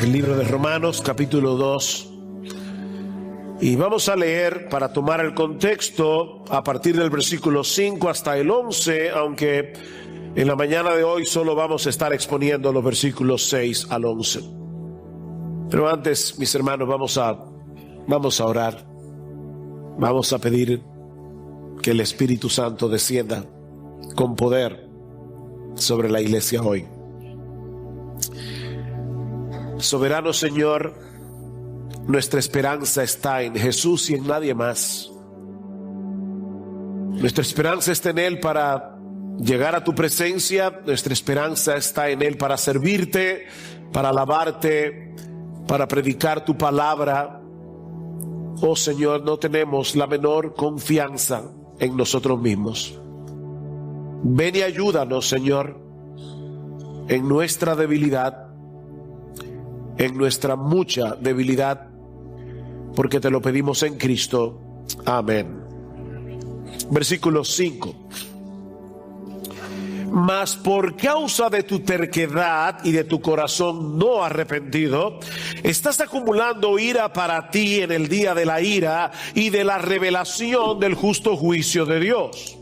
El libro de Romanos, capítulo 2. Y vamos a leer, para tomar el contexto, a partir del versículo 5 hasta el 11, aunque en la mañana de hoy solo vamos a estar exponiendo los versículos 6 al 11. Pero antes, mis hermanos, vamos a orar. Vamos a pedir que el Espíritu Santo descienda con poder sobre la iglesia hoy. Soberano Señor, nuestra esperanza está en Jesús y en nadie más. Nuestra esperanza está en Él para llegar a tu presencia. Nuestra esperanza está en Él para servirte, para alabarte, para predicar tu palabra. Oh Señor, no tenemos la menor confianza en nosotros mismos. Ven y ayúdanos, Señor, en nuestra debilidad, en nuestra mucha debilidad, porque te lo pedimos en Cristo. Amén. Versículo 5. Mas por causa de tu terquedad y de tu corazón no arrepentido, estás acumulando ira para ti en el día de la ira y de la revelación del justo juicio de Dios,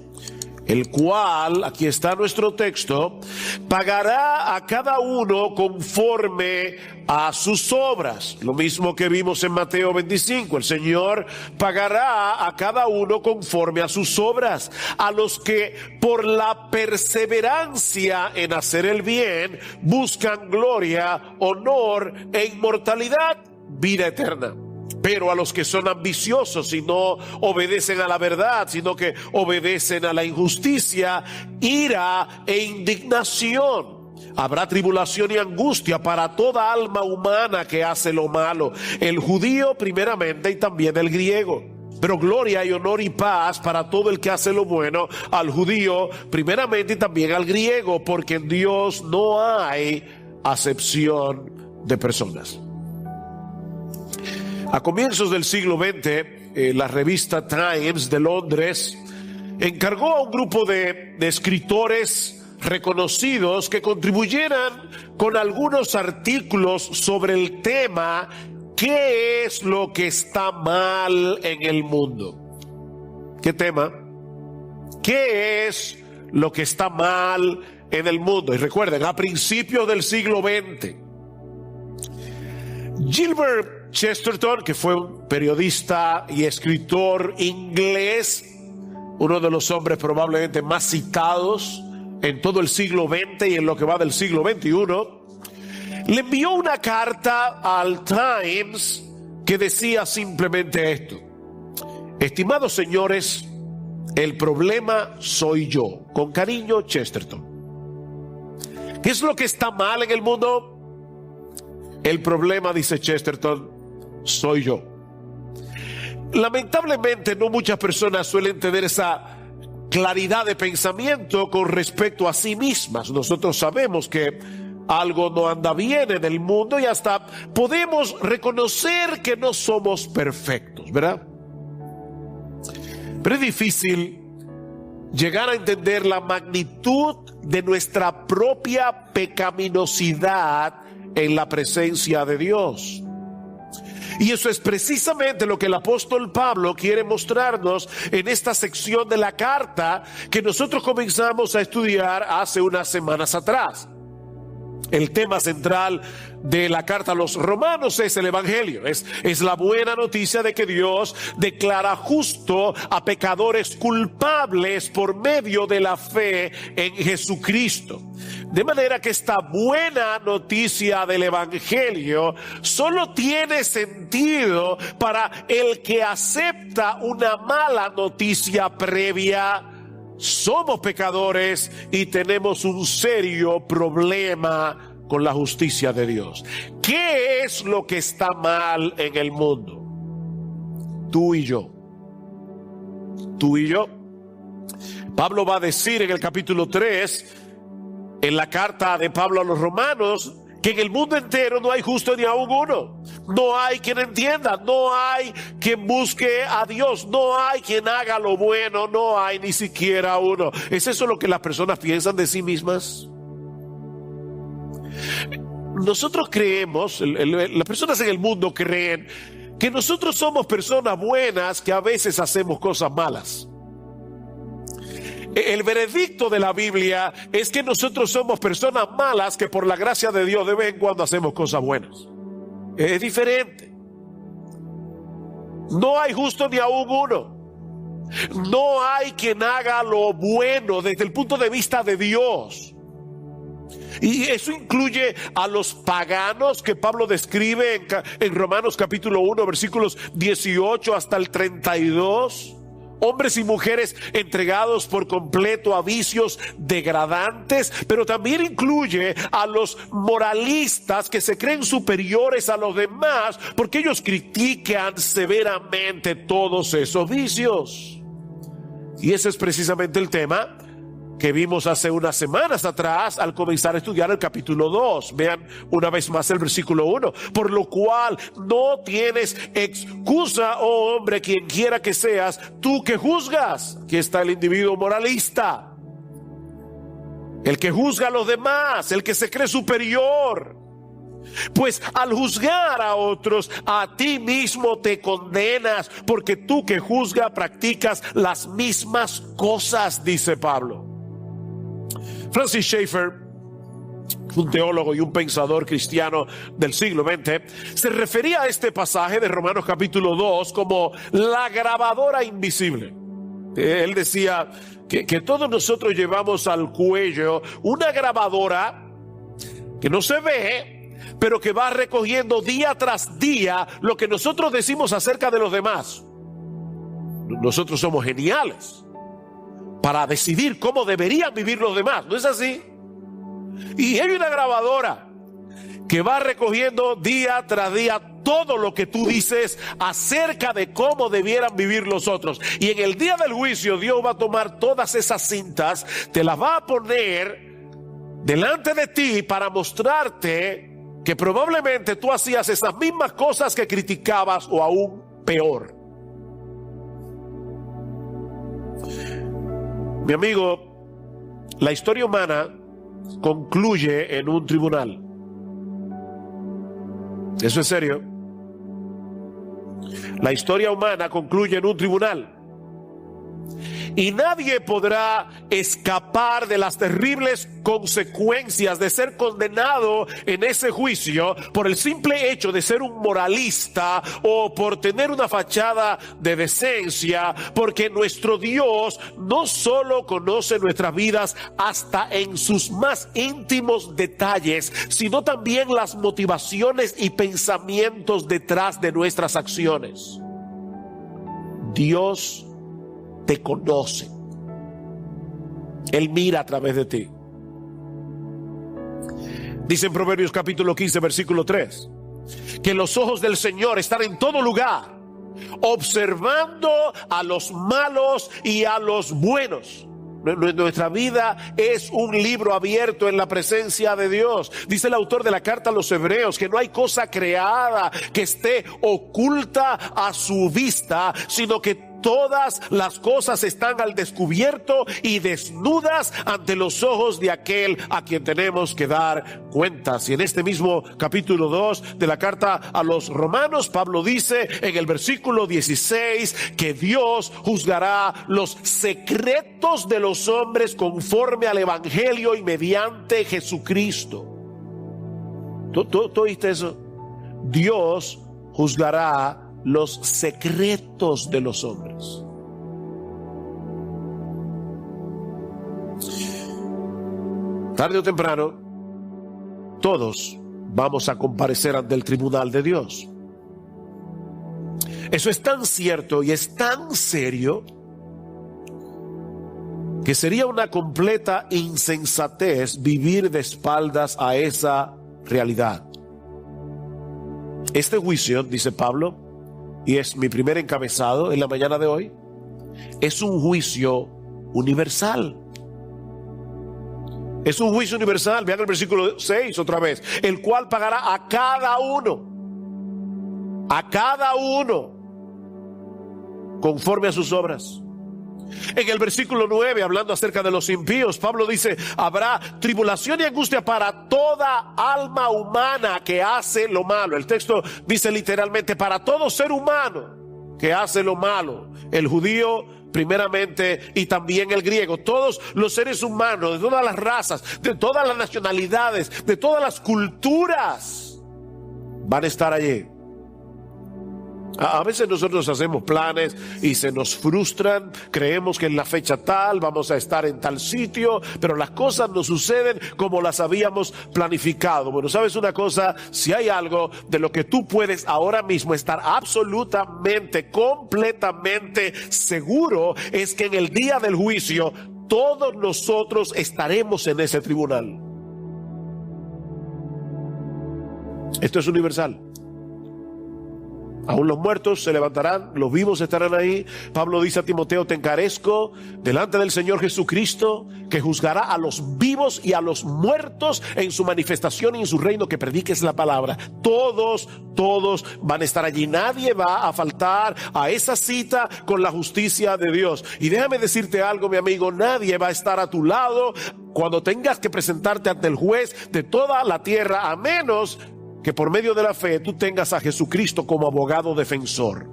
el cual, aquí está nuestro texto, pagará a cada uno conforme a sus obras. Lo mismo que vimos en Mateo 25. El Señor pagará a cada uno conforme a sus obras. A los que por la perseverancia en hacer el bien buscan gloria, honor e inmortalidad, vida eterna. Pero a los que son ambiciosos y no obedecen a la verdad, sino que obedecen a la injusticia, ira e indignación. Habrá tribulación y angustia para toda alma humana que hace lo malo, el judío primeramente y también el griego. Pero gloria y honor y paz para todo el que hace lo bueno, al judío primeramente y también al griego, porque en Dios no hay acepción de personas. A comienzos del siglo XX, la revista Times de Londres encargó a un grupo de escritores reconocidos que contribuyeran con algunos artículos sobre el tema ¿qué es lo que está mal en el mundo? ¿Qué tema? ¿Qué es lo que está mal en el mundo? Y recuerden, a principios del siglo XX, Gilbert Chesterton, que fue un periodista y escritor inglés, uno de los hombres probablemente más citados en todo el siglo XX y en lo que va del siglo XXI, le envió una carta al Times que decía simplemente esto: estimados señores, el problema soy yo. Con cariño, Chesterton. ¿Qué es lo que está mal en el mundo? El problema, dice Chesterton, soy yo. Lamentablemente no muchas personas suelen tener esa claridad de pensamiento con respecto a sí mismas. Nosotros sabemos que algo no anda bien en el mundo y hasta podemos reconocer que no somos perfectos, ¿verdad? Pero es difícil llegar a entender la magnitud de nuestra propia pecaminosidad en la presencia de Dios. Y eso es precisamente lo que el apóstol Pablo quiere mostrarnos en esta sección de la carta que nosotros comenzamos a estudiar hace unas semanas atrás. El tema central de la carta a los romanos es el evangelio, es la buena noticia de que Dios declara justo a pecadores culpables por medio de la fe en Jesucristo. De manera que esta buena noticia del evangelio solo tiene sentido para el que acepta una mala noticia previa. Somos pecadores y tenemos un serio problema con la justicia de Dios. ¿Qué es lo que está mal en el mundo? Tú y yo. Tú y yo. Pablo va a decir en el capítulo 3, en la carta de Pablo a los romanos, que en el mundo entero no hay justo ni aún uno. No hay quien entienda, no hay quien busque a Dios, no hay quien haga lo bueno, no hay ni siquiera uno. ¿Es eso lo que las personas piensan de sí mismas? nosotros creemos, las personas en el mundo creen que nosotros somos personas buenas que a veces hacemos cosas malas. El veredicto de la Biblia es que nosotros somos personas malas que por la gracia de Dios de vez en cuando hacemos cosas buenas. Es diferente. No hay justo ni aún uno. No hay quien haga lo bueno desde el punto de vista de Dios. Y eso incluye a los paganos que Pablo describe en Romanos capítulo 1, versículos 18 hasta el 32. Hombres y mujeres entregados por completo a vicios degradantes, pero también incluye a los moralistas que se creen superiores a los demás porque ellos critican severamente todos esos vicios. Y ese es precisamente el tema que vimos hace unas semanas atrás al comenzar a estudiar el capítulo 2. Vean una vez más el versículo 1. Por lo cual no tienes excusa, oh hombre, quien quiera que seas, tú que juzgas. Aquí está el individuo moralista, el que juzga a los demás, el que se cree superior. Pues al juzgar a otros, a ti mismo te condenas, porque tú que juzgas practicas las mismas cosas, dice Pablo. Francis Schaeffer, un teólogo y un pensador cristiano del siglo XX, se refería a este pasaje de Romanos capítulo 2 como la grabadora invisible. Él decía que todos nosotros llevamos al cuello una grabadora que no se ve, pero que va recogiendo día tras día lo que nosotros decimos acerca de los demás. Nosotros somos geniales para decidir cómo deberían vivir los demás, ¿no es así? Y hay una grabadora que va recogiendo día tras día todo lo que tú dices acerca de cómo debieran vivir los otros. Y en el día del juicio Dios va a tomar todas esas cintas, te las va a poner delante de ti para mostrarte que probablemente tú hacías esas mismas cosas que criticabas o aún peor. Mi amigo, la historia humana concluye en un tribunal. Eso es serio. La historia humana concluye en un tribunal. Y nadie podrá escapar de las terribles consecuencias de ser condenado en ese juicio por el simple hecho de ser un moralista o por tener una fachada de decencia, porque nuestro Dios no solo conoce nuestras vidas hasta en sus más íntimos detalles, sino también las motivaciones y pensamientos detrás de nuestras acciones. Dios te conoce. Él mira a través de ti. Dice en Proverbios capítulo 15 versículo 3 que los ojos del Señor están en todo lugar, observando a los malos y a los buenos. Nuestra vida es un libro abierto en la presencia de Dios. Dice el autor de la carta a los Hebreos que no hay cosa creada que esté oculta a su vista, sino que todas las cosas están al descubierto y desnudas ante los ojos de aquel a quien tenemos que dar cuentas. Y en este mismo capítulo 2 de la carta a los Romanos, Pablo dice en el versículo 16 que Dios juzgará los secretos de los hombres conforme al evangelio y mediante Jesucristo. ¿Tú oíste eso? Dios juzgará los secretos de los hombres. Tarde o temprano, todos vamos a comparecer ante el tribunal de Dios. Eso es tan cierto y es tan serio que sería una completa insensatez vivir de espaldas a esa realidad. Este juicio, dice Pablo, y es mi primer encabezado en la mañana de hoy, es un juicio universal. Es un juicio universal. Vean el versículo 6 otra vez. El cual pagará a cada uno conforme a sus obras. En el versículo 9, hablando acerca de los impíos, Pablo dice: habrá tribulación y angustia para toda alma humana que hace lo malo. El texto dice literalmente: para todo ser humano que hace lo malo. El judío primeramente y también el griego. Todos los seres humanos, de todas las razas, de todas las nacionalidades, de todas las culturas, van a estar allí. A veces nosotros hacemos planes y se nos frustran, creemos que en la fecha tal vamos a estar en tal sitio, pero las cosas no suceden como las habíamos planificado. Bueno, ¿sabes una cosa? Si hay algo de lo que tú puedes ahora mismo estar absolutamente, completamente seguro, es que en el día del juicio todos nosotros estaremos en ese tribunal. Esto es universal. Aún los muertos se levantarán, los vivos estarán ahí. Pablo dice a Timoteo: te encarezco delante del Señor Jesucristo, que juzgará a los vivos y a los muertos en su manifestación y en su reino, que prediques la palabra. Todos van a estar allí. Nadie va a faltar a esa cita con la justicia de Dios. Y déjame decirte algo, mi amigo: nadie va a estar a tu lado cuando tengas que presentarte ante el juez de toda la tierra, a menos que por medio de la fe tú tengas a Jesucristo como abogado defensor.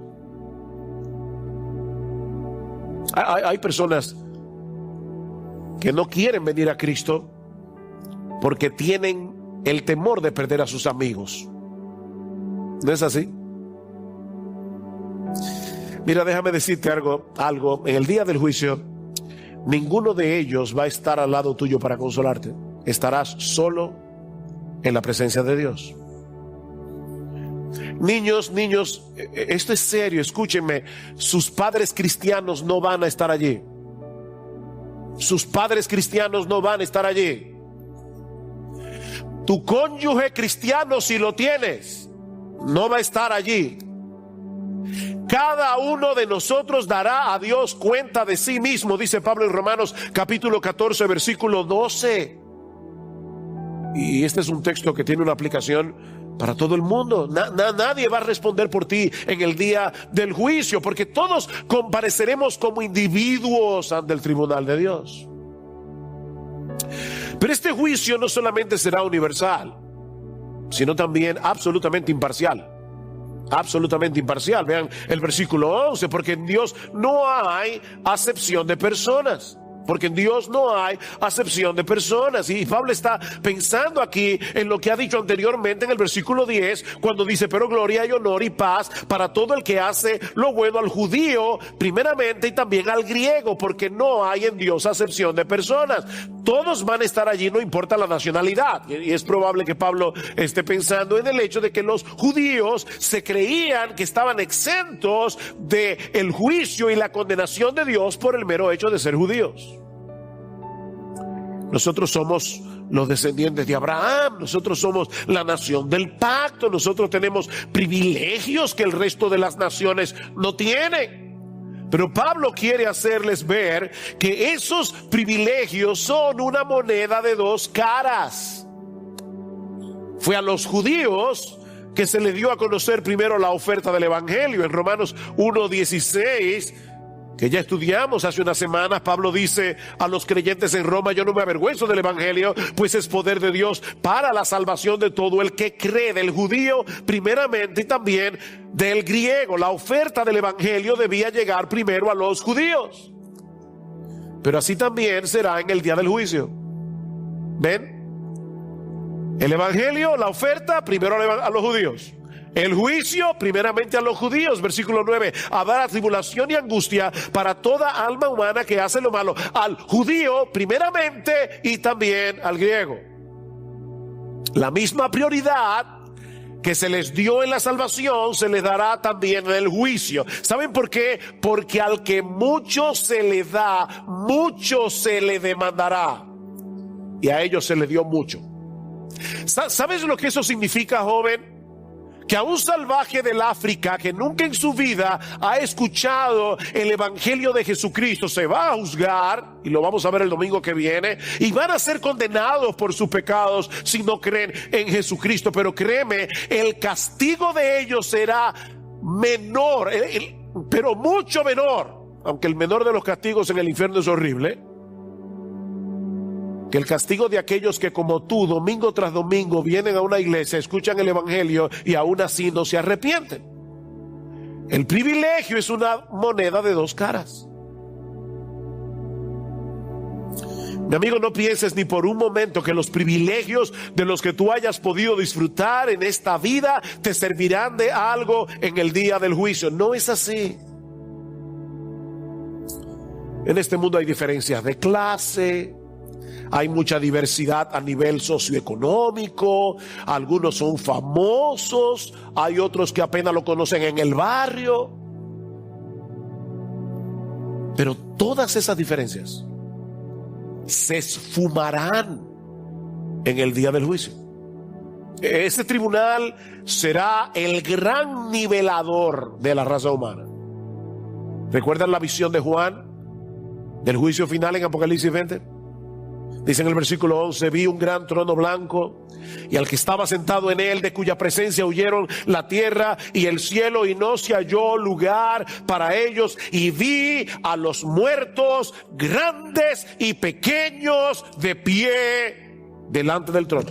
Hay personas que no quieren venir a Cristo porque tienen el temor de perder a sus amigos. ¿No es así? Mira, déjame decirte algo. En el día del juicio, ninguno de ellos va a estar al lado tuyo para consolarte. Estarás solo en la presencia de Dios. Niños, esto es serio, escúchenme. Sus padres cristianos no van a estar allí. Sus padres cristianos no van a estar allí. Tu cónyuge cristiano, si lo tienes, no va a estar allí. Cada uno de nosotros dará a Dios cuenta de sí mismo, dice Pablo en Romanos capítulo 14, versículo 12. Y este es un texto que tiene una aplicación para todo el mundo. Nadie va a responder por ti en el día del juicio, porque todos compareceremos como individuos ante el tribunal de Dios. Pero este juicio no solamente será universal, sino también absolutamente imparcial. Absolutamente imparcial. Vean el versículo 11: porque en Dios no hay acepción de personas. Porque en Dios no hay acepción de personas. Y Pablo está pensando aquí en lo que ha dicho anteriormente en el versículo 10, cuando dice: pero gloria y honor y paz para todo el que hace lo bueno, al judío primeramente y también al griego, porque no hay en Dios acepción de personas. Todos van a estar allí, no importa la nacionalidad. Y es probable que Pablo esté pensando en el hecho de que los judíos se creían que estaban exentos del juicio y la condenación de Dios por el mero hecho de ser judíos. Nosotros somos los descendientes de Abraham, nosotros somos la nación del pacto, nosotros tenemos privilegios que el resto de las naciones no tienen. Pero Pablo quiere hacerles ver que esos privilegios son una moneda de dos caras. Fue a los judíos que se les dio a conocer primero la oferta del evangelio. En Romanos 1:16, que ya estudiamos hace unas semanas, Pablo dice a los creyentes en Roma: yo no me avergüenzo del evangelio, pues es poder de Dios para la salvación de todo el que cree, del judío primeramente y también del griego. La oferta del evangelio debía llegar primero a los judíos, pero así también será en el día del juicio. ¿Ven? El evangelio, la oferta, primero a los judíos. El juicio, primeramente a los judíos. Versículo 9: habrá tribulación y angustia para toda alma humana que hace lo malo, al judío primeramente y también al griego. La misma prioridad que se les dio en la salvación se les dará también en el juicio. ¿Saben por qué? Porque al que mucho se le da, mucho se le demandará. Y a ellos se les dio mucho. ¿Sabes lo que eso significa, joven? Que a un salvaje del África que nunca en su vida ha escuchado el evangelio de Jesucristo se va a juzgar, y lo vamos a ver el domingo que viene, y van a ser condenados por sus pecados si no creen en Jesucristo. Pero créeme, el castigo de ellos será menor, pero mucho menor aunque el menor de los castigos en el infierno es horrible, que el castigo de aquellos que como tú, domingo tras domingo, vienen a una iglesia, escuchan el evangelio y aún así no se arrepienten. El privilegio es una moneda de dos caras. Mi amigo, no pienses ni por un momento que los privilegios de los que tú hayas podido disfrutar en esta vida te servirán de algo en el día del juicio. No es así. En este mundo hay diferencias de clase, hay mucha diversidad a nivel socioeconómico, algunos son famosos, hay otros que apenas lo conocen en el barrio. Pero todas esas diferencias se esfumarán en el día del juicio. Ese tribunal será el gran nivelador de la raza humana. ¿Recuerdan la visión de Juan del juicio final en Apocalipsis 20? Dice en el versículo 11: vi un gran trono blanco y al que estaba sentado en él, de cuya presencia huyeron la tierra y el cielo, y no se halló lugar para ellos. Y vi a los muertos, grandes y pequeños, de pie delante del trono.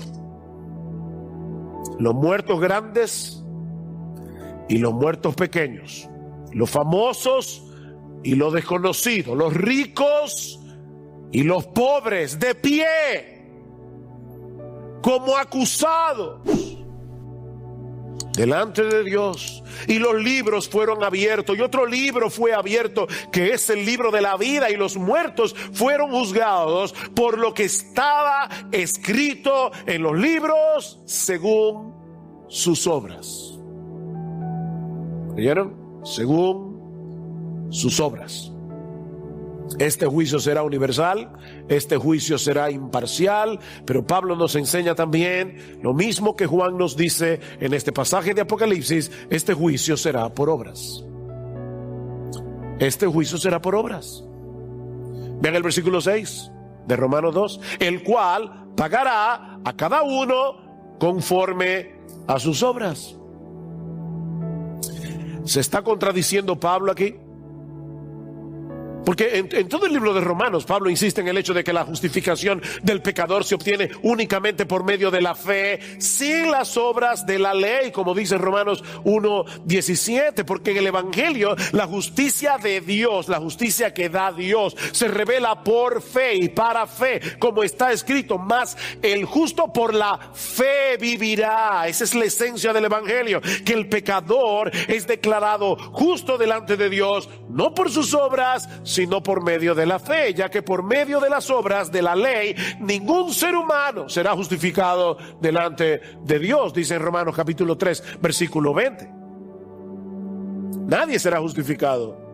Los muertos grandes y los muertos pequeños, los famosos y los desconocidos, los ricos y los pobres, de pie como acusados delante de Dios. Y los libros fueron abiertos, y otro libro fue abierto, que es el libro de la vida, y los muertos fueron juzgados por lo que estaba escrito en los libros según sus obras. ¿Oyeron? Según sus obras. Este juicio será universal, este juicio será imparcial, pero Pablo nos enseña también lo mismo que Juan nos dice en este pasaje de Apocalipsis: este juicio será por obras. Este juicio será por obras. Vean el versículo 6 de Romanos 2, el cual pagará a cada uno conforme a sus obras. ¿Se está contradiciendo Pablo aquí? Porque en todo el libro de Romanos, Pablo insiste en el hecho de que la justificación del pecador se obtiene únicamente por medio de la fe, sin las obras de la ley, como dice Romanos 1:17, porque en el evangelio la justicia de Dios, la justicia que da Dios, se revela por fe y para fe, como está escrito: mas el justo por la fe vivirá. Esa es la esencia del evangelio, que el pecador es declarado justo delante de Dios, no por sus obras, sino por medio de la fe, ya que por medio de las obras de la ley ningún ser humano será justificado delante de Dios, dice en Romanos capítulo 3 versículo 20. Nadie será justificado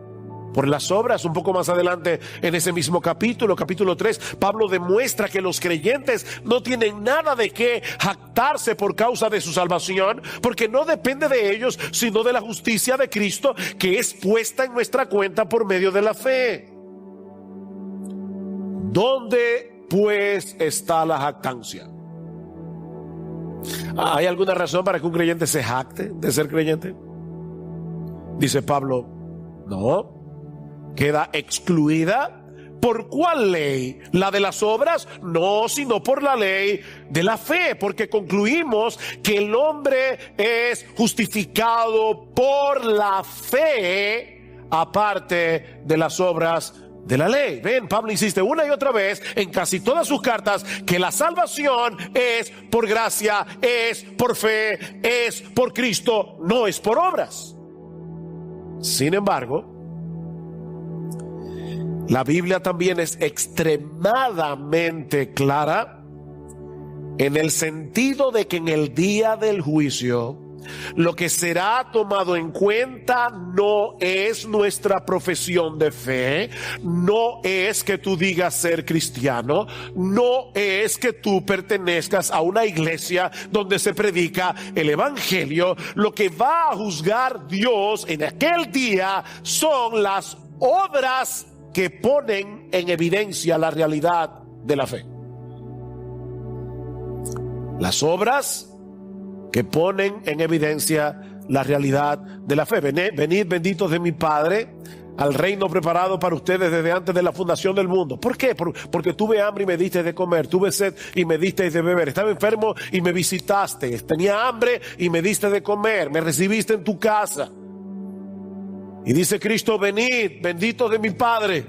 por las obras. Un poco más adelante en ese mismo capítulo 3, Pablo demuestra que los creyentes no tienen nada de qué jactarse por causa de su salvación, porque no depende de ellos, sino de la justicia de Cristo, que es puesta en nuestra cuenta por medio de la fe. ¿Dónde pues está la jactancia? ¿Hay alguna razón para que un creyente se jacte de ser creyente? Dice Pablo, no. Queda excluida. ¿Por cuál ley? ¿La de las obras? No, sino por la ley de la fe, porque concluimos que el hombre es justificado por la fe, aparte de las obras de la ley. Ven, Pablo insiste una y otra vez en casi todas sus cartas que la salvación es por gracia, es por fe, es por Cristo, no es por obras. Sin embargo, la Biblia también es extremadamente clara en el sentido de que en el día del juicio lo que será tomado en cuenta no es nuestra profesión de fe, no es que tú digas ser cristiano, no es que tú pertenezcas a una iglesia donde se predica el evangelio. Lo que va a juzgar Dios en aquel día son las obras que ponen en evidencia la realidad de la fe. Las obras que ponen en evidencia la realidad de la fe. Venid benditos de mi Padre, al reino preparado para ustedes desde antes de la fundación del mundo. ¿Por qué? Porque tuve hambre y me diste de comer, tuve sed y me diste de beber, estaba enfermo y me visitaste, tenía hambre y me diste de comer, me recibiste en tu casa. Y dice Cristo: venid, benditos de mi Padre,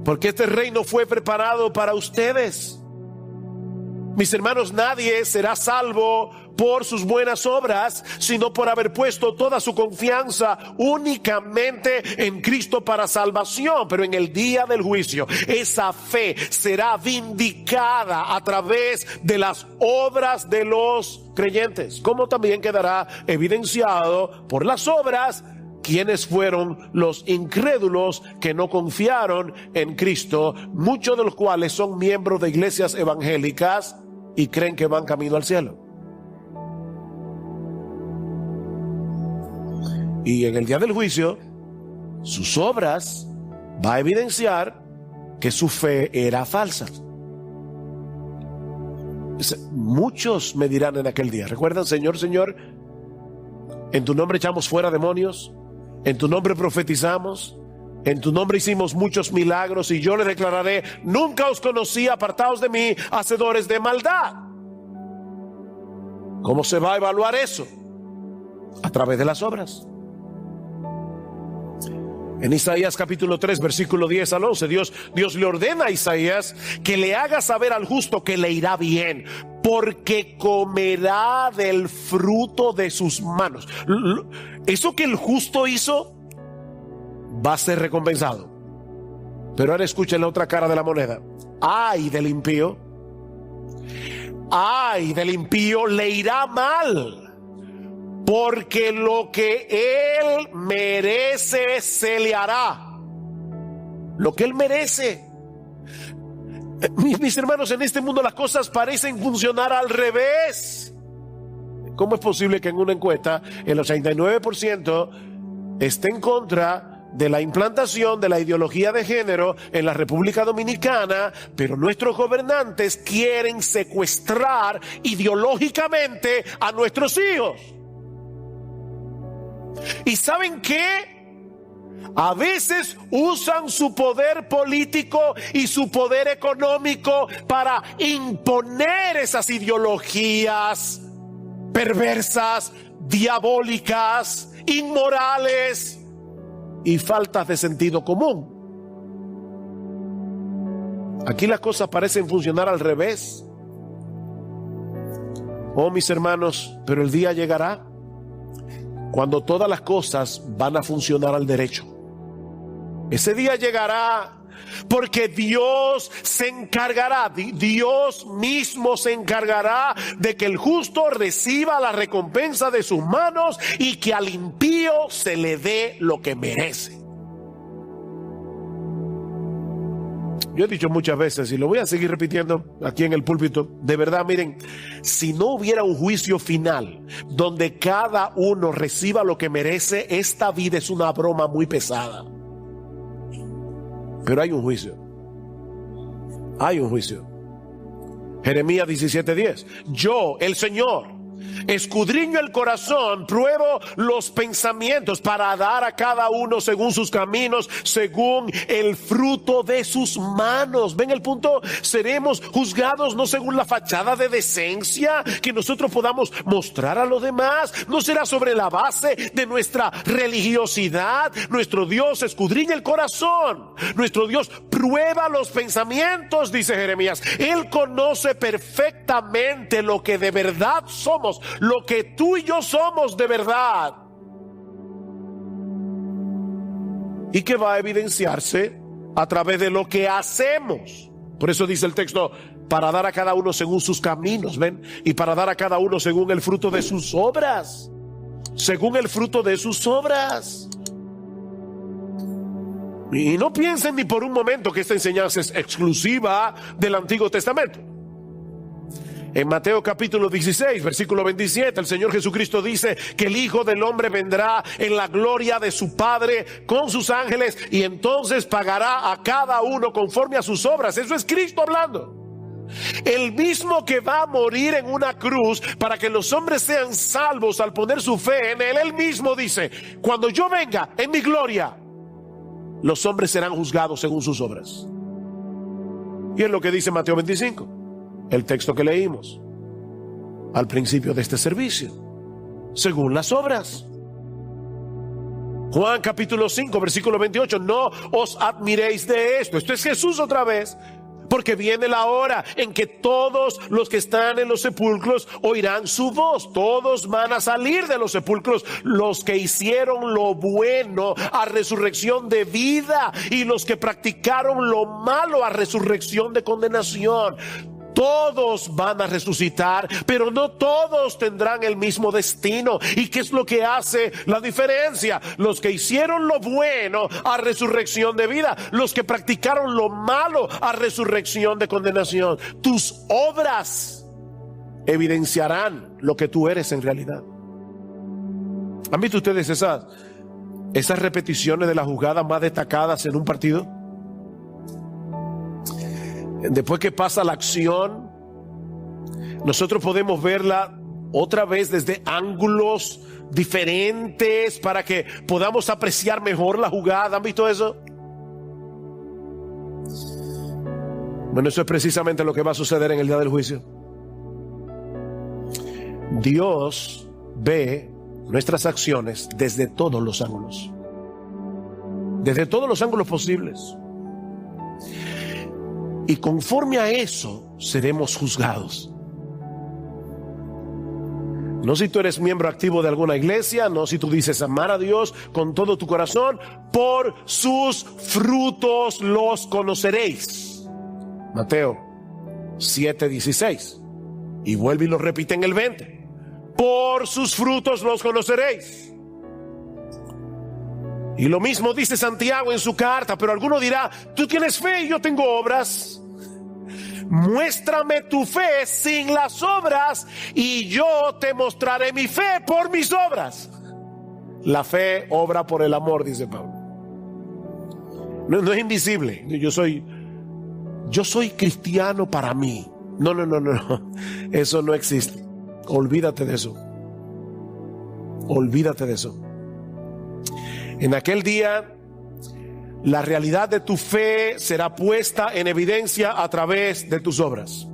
porque este reino fue preparado para ustedes. Mis hermanos, nadie será salvo por sus buenas obras, sino por haber puesto toda su confianza únicamente en Cristo para salvación. Pero en el día del juicio, esa fe será vindicada a través de las obras de los creyentes, como también quedará evidenciado por las obras quiénes fueron los incrédulos que no confiaron en Cristo, muchos de los cuales son miembros de iglesias evangélicas y creen que van camino al cielo. Y en el día del juicio, sus obras va a evidenciar que su fe era falsa. Muchos me dirán en aquel día: ¿recuerdan, Señor, Señor, en tu nombre echamos fuera demonios, en tu nombre profetizamos, en tu nombre hicimos muchos milagros? Y yo le declararé: nunca os conocí, apartaos de mí, hacedores de maldad. ¿Cómo se va a evaluar eso? A través de las obras. En Isaías capítulo 3, versículo 10 al 11, Dios le ordena a Isaías que le haga saber al justo que le irá bien, porque comerá del fruto de sus manos. Eso que el justo hizo va a ser recompensado. Pero ahora escuchen la otra cara de la moneda. Ay del impío. Ay del impío, le irá mal, porque lo que él merece se le hará. Lo que él merece. Mis hermanos, en este mundo las cosas parecen funcionar al revés. ¿Cómo es posible que en una encuesta el 89% esté en contra de la implantación de la ideología de género en la República Dominicana, pero nuestros gobernantes quieren secuestrar ideológicamente a nuestros hijos? ¿Y saben qué? A veces usan su poder político y su poder económico para imponer esas ideologías perversas, diabólicas, inmorales y faltas de sentido común. Aquí las cosas parecen funcionar al revés. Oh, mis hermanos, pero el día llegará cuando todas las cosas van a funcionar al derecho. Ese día llegará porque Dios se encargará, Dios mismo se encargará de que el justo reciba la recompensa de sus manos y que al impío se le dé lo que merece. Yo he dicho muchas veces y lo voy a seguir repitiendo aquí en el púlpito: de verdad, miren, si no hubiera un juicio final donde cada uno reciba lo que merece, esta vida es una broma muy pesada. Pero hay un juicio. Hay un juicio. Jeremías 17:10. Yo, el Señor, escudriño el corazón, pruebo los pensamientos para dar a cada uno según sus caminos, según el fruto de sus manos. ¿Ven el punto? Seremos juzgados no según la fachada de decencia que nosotros podamos mostrar a los demás. No será sobre la base de nuestra religiosidad. Nuestro Dios escudriña el corazón. Nuestro Dios prueba los pensamientos, dice Jeremías. Él conoce perfectamente lo que de verdad somos, lo que tú y yo somos de verdad, y que va a evidenciarse a través de lo que hacemos. Por eso dice el texto: para dar a cada uno según sus caminos, ¿ven? Y para dar a cada uno según el fruto de sus obras. Según el fruto de sus obras. Y no piensen ni por un momento que esta enseñanza es exclusiva del Antiguo Testamento. En Mateo capítulo 16, versículo 27, el Señor Jesucristo dice que el Hijo del Hombre vendrá en la gloria de su Padre con sus ángeles y entonces pagará a cada uno conforme a sus obras. Eso es Cristo hablando. El mismo que va a morir en una cruz para que los hombres sean salvos al poner su fe en Él. Él mismo dice: cuando yo venga en mi gloria, los hombres serán juzgados según sus obras. Y es lo que dice Mateo 25, el texto que leímos al principio de este servicio, según las obras. Juan capítulo 5, versículo 28, no os admiréis de esto. Esto es Jesús otra vez. Porque viene la hora en que todos los que están en los sepulcros oirán su voz. Todos van a salir de los sepulcros. Los que hicieron lo bueno a resurrección de vida, y los que practicaron lo malo a resurrección de condenación. Todos van a resucitar, pero no todos tendrán el mismo destino. ¿Y qué es lo que hace la diferencia? Los que hicieron lo bueno a resurrección de vida, los que practicaron lo malo a resurrección de condenación. Tus obras evidenciarán lo que tú eres en realidad. ¿Han visto ustedes esas repeticiones de las jugadas más destacadas en un partido? Después que pasa la acción, nosotros podemos verla otra vez desde ángulos diferentes para que podamos apreciar mejor la jugada. ¿Han visto eso? Bueno, eso es precisamente lo que va a suceder en el día del juicio. Dios ve nuestras acciones desde todos los ángulos. Desde todos los ángulos posibles. Y conforme a eso seremos juzgados. No si tú eres miembro activo de alguna iglesia, no si tú dices amar a Dios con todo tu corazón. Por sus frutos los conoceréis. Mateo 7:16. Y vuelve y lo repite en el 20. Por sus frutos los conoceréis. Y lo mismo dice Santiago en su carta. Pero alguno dirá, tú tienes fe y yo tengo obras. Muéstrame tu fe sin las obras y yo te mostraré mi fe por mis obras. La fe obra por el amor, dice Pablo. No es invisible. Yo soy cristiano para mí. No. Eso no existe. Olvídate de eso. Olvídate de eso. En aquel día, la realidad de tu fe será puesta en evidencia a través de tus obras.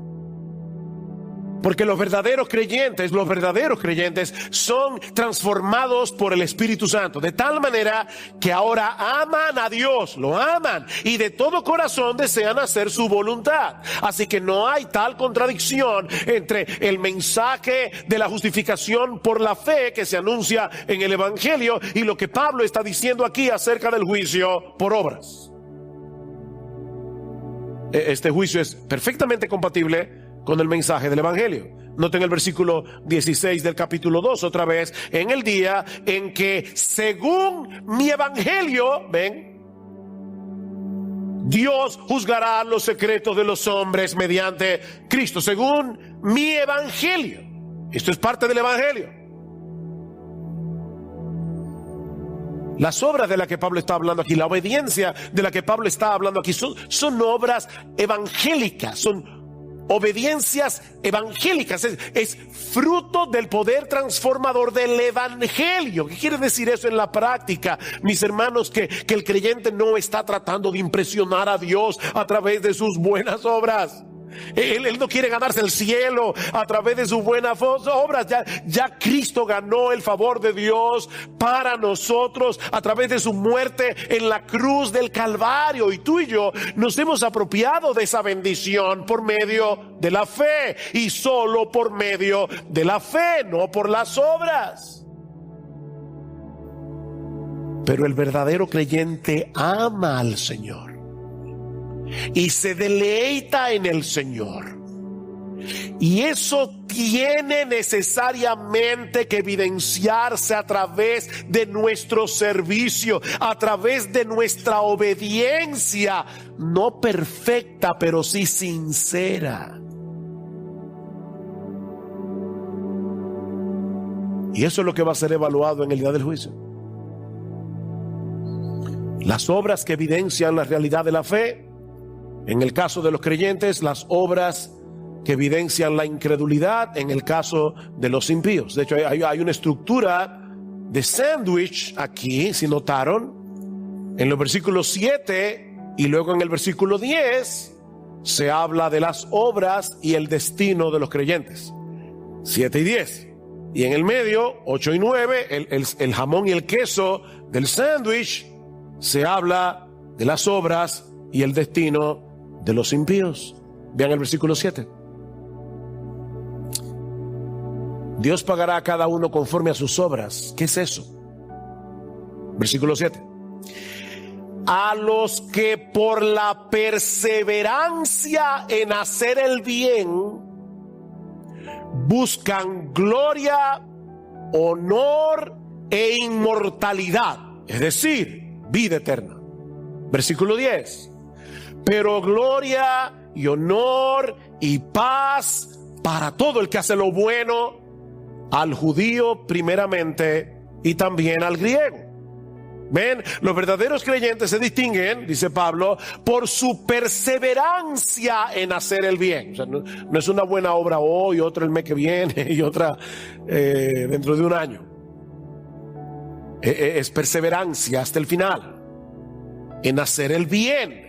Porque los verdaderos creyentes son transformados por el Espíritu Santo, de tal manera que ahora aman a Dios, lo aman y de todo corazón desean hacer su voluntad. Así que no hay tal contradicción entre el mensaje de la justificación por la fe que se anuncia en el Evangelio y lo que Pablo está diciendo aquí acerca del juicio por obras. Este juicio es perfectamente compatible con el mensaje del Evangelio. Noten el versículo 16 del capítulo 2 otra vez. En el día en que según mi Evangelio, ven, Dios juzgará los secretos de los hombres mediante Cristo. Según mi Evangelio. Esto es parte del Evangelio. Las obras de las que Pablo está hablando aquí, la obediencia de la que Pablo está hablando aquí son obras evangélicas, son obediencias evangélicas, es fruto del poder transformador del Evangelio. ¿Qué quiere decir eso en la práctica, mis hermanos? Que el creyente no está tratando de impresionar a Dios a través de sus buenas obras. Él no quiere ganarse el cielo a través de sus buenas obras. Ya Cristo ganó el favor de Dios para nosotros a través de su muerte en la cruz del Calvario. Y tú y yo nos hemos apropiado de esa bendición por medio de la fe. Y solo por medio de la fe, no por las obras. Pero el verdadero creyente ama al Señor y se deleita en el Señor. Y eso tiene necesariamente que evidenciarse a través de nuestro servicio, a través de nuestra obediencia, no perfecta, pero sí sincera. Y eso es lo que va a ser evaluado en el día del juicio. Las obras que evidencian la realidad de la fe. En el caso de los creyentes, las obras que evidencian la incredulidad en el caso de los impíos. De hecho, hay una estructura de sándwich aquí, si notaron. En los versículos 7 y luego en el versículo 10 se habla de las obras y el destino de los creyentes. 7 y 10. Y en el medio, 8 y 9, el jamón y el queso del sándwich, se habla de las obras y el destino de los impíos. Vean el versículo 7. Dios pagará a cada uno conforme a sus obras. ¿Qué es eso? Versículo 7. A los que por la perseverancia en hacer el bien buscan gloria, honor e inmortalidad, es decir, vida eterna. Versículo 10. Pero gloria y honor y paz para todo el que hace lo bueno, al judío primeramente y también al griego. Ven, los verdaderos creyentes se distinguen, dice Pablo, por su perseverancia en hacer el bien. O sea, no es una buena obra hoy, otra el mes que viene y otra dentro de un año. Es perseverancia hasta el final en hacer el bien.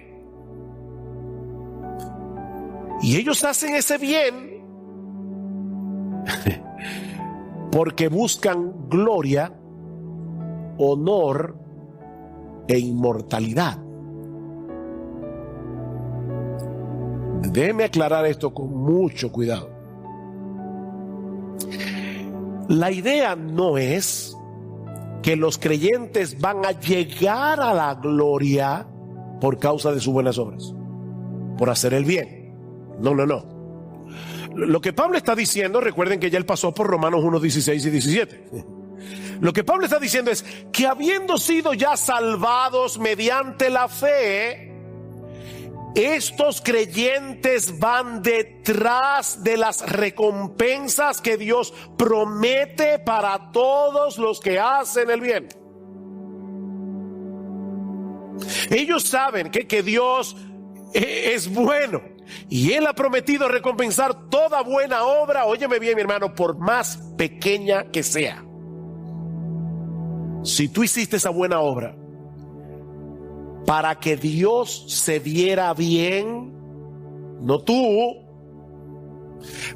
Y ellos hacen ese bien porque buscan gloria, honor e inmortalidad. Déjeme aclarar esto con mucho cuidado. La idea no es que los creyentes van a llegar a la gloria por causa de sus buenas obras, por hacer el bien. No. Lo que Pablo está diciendo, recuerden que ya él pasó por Romanos 1, 16 y 17. Lo que Pablo está diciendo es que habiendo sido ya salvados mediante la fe, estos creyentes van detrás de las recompensas que Dios promete para todos los que hacen el bien. Ellos saben que Dios es bueno y Él ha prometido recompensar toda buena obra, óyeme bien mi hermano, por más pequeña que sea. Si tú hiciste esa buena obra para que Dios se viera bien, no tú,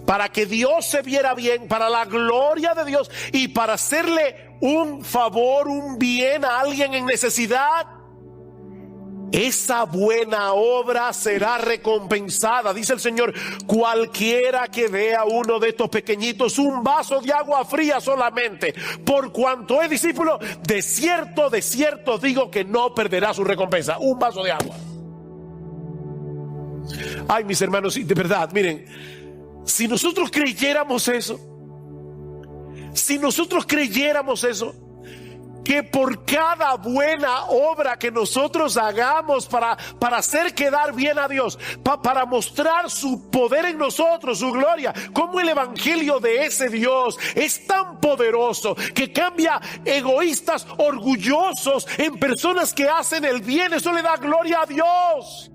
para que Dios se viera bien, para la gloria de Dios y para hacerle un favor, un bien a alguien en necesidad, esa buena obra será recompensada. Dice el Señor: cualquiera que dé a uno de estos pequeñitos un vaso de agua fría solamente, por cuanto es discípulo, de cierto digo que no perderá su recompensa. Un vaso de agua. Ay, mis hermanos, de verdad, miren, si nosotros creyéramos eso, que por cada buena obra que nosotros hagamos para hacer quedar bien a Dios, para mostrar su poder en nosotros, su gloria, como el evangelio de ese Dios es tan poderoso que cambia egoístas orgullosos en personas que hacen el bien, eso le da gloria a Dios.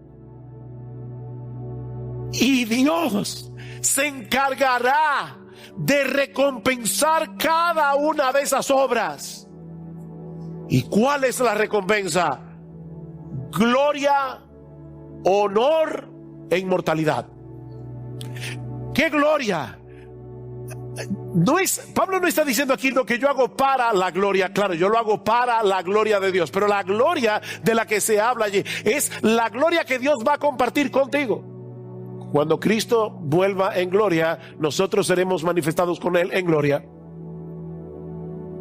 Y Dios se encargará de recompensar cada una de esas obras. ¿Y cuál es la recompensa? Gloria, honor e inmortalidad. ¿Qué gloria? Pablo no está diciendo aquí lo que yo hago para la gloria. Claro, yo lo hago para la gloria de Dios, pero la gloria de la que se habla allí es la gloria que Dios va a compartir contigo. Cuando Cristo vuelva en gloria, nosotros seremos manifestados con Él en gloria.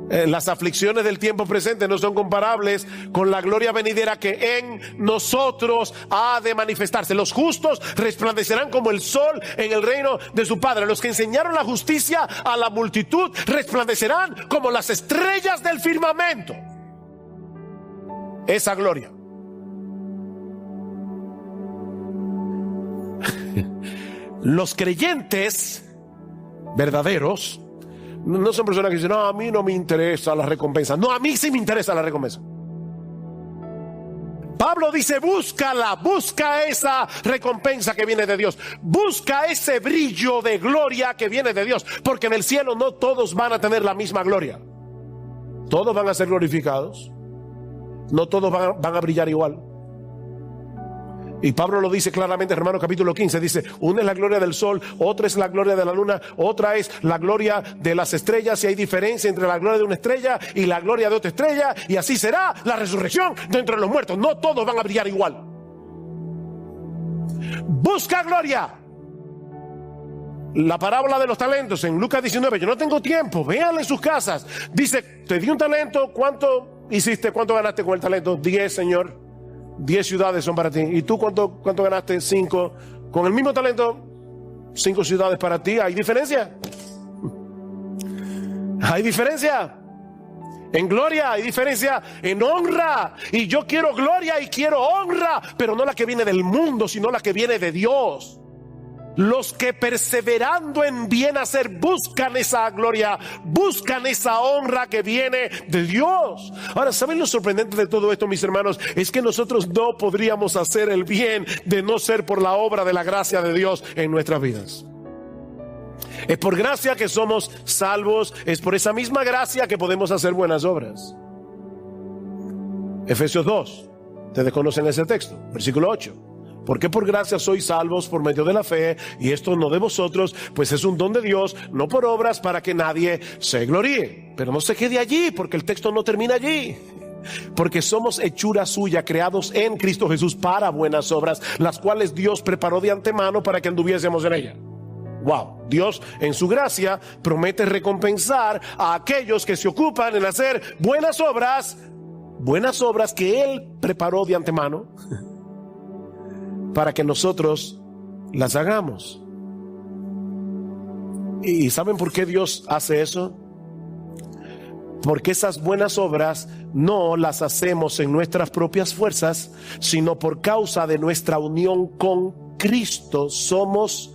Las aflicciones del tiempo presente no son comparables con la gloria venidera que en nosotros ha de manifestarse. Los justos resplandecerán como el sol en el reino de su Padre. Los que enseñaron la justicia a la multitud resplandecerán como las estrellas del firmamento. Esa gloria. Los creyentes verdaderos no son personas que dicen: no, a mí no me interesa la recompensa. No, a mí sí me interesa la recompensa. Pablo dice: búscala, busca esa recompensa que viene de Dios, busca ese brillo de gloria que viene de Dios, porque en el cielo no todos van a tener la misma gloria. Todos van a ser glorificados, No todos van a brillar igual. Y Pablo lo dice claramente en Romanos capítulo 15, dice, una es la gloria del sol, otra es la gloria de la luna, otra es la gloria de las estrellas, y hay diferencia entre la gloria de una estrella y la gloria de otra estrella, y así será la resurrección de entre los muertos. No todos van a brillar igual. Busca gloria. La parábola de los talentos en Lucas 19, yo no tengo tiempo, véanla en sus casas. Dice, te di un talento, ¿cuánto hiciste? ¿Cuánto ganaste con el talento? 10, Señor. 10 ciudades son para ti. ¿Y tú cuánto ganaste? 5. Con el mismo talento, 5 ciudades para ti. ¿Hay diferencia? ¿Hay diferencia? En gloria, hay diferencia en honra. Y yo quiero gloria y quiero honra, pero no la que viene del mundo, sino la que viene de Dios. Los que perseverando en bien hacer buscan esa gloria, buscan esa honra que viene de Dios. Ahora, ¿saben lo sorprendente de todo esto, mis hermanos? Es que nosotros no podríamos hacer el bien de no ser por la obra de la gracia de Dios en nuestras vidas. Es por gracia que somos salvos, es por esa misma gracia que podemos hacer buenas obras. Efesios 2, ustedes conocen ese texto, versículo 8. Porque por gracia sois salvos por medio de la fe, y esto no de vosotros, pues es un don de Dios, no por obras, para que nadie se gloríe. Pero no se quede allí, porque el texto no termina allí. Porque somos hechura suya, creados en Cristo Jesús para buenas obras, las cuales Dios preparó de antemano para que anduviésemos en ella. Wow, Dios en su gracia promete recompensar a aquellos que se ocupan en hacer buenas obras que Él preparó de antemano para que nosotros las hagamos. ¿Y saben por qué Dios hace eso? Porque esas buenas obras no las hacemos en nuestras propias fuerzas, sino por causa de nuestra unión con Cristo. Somos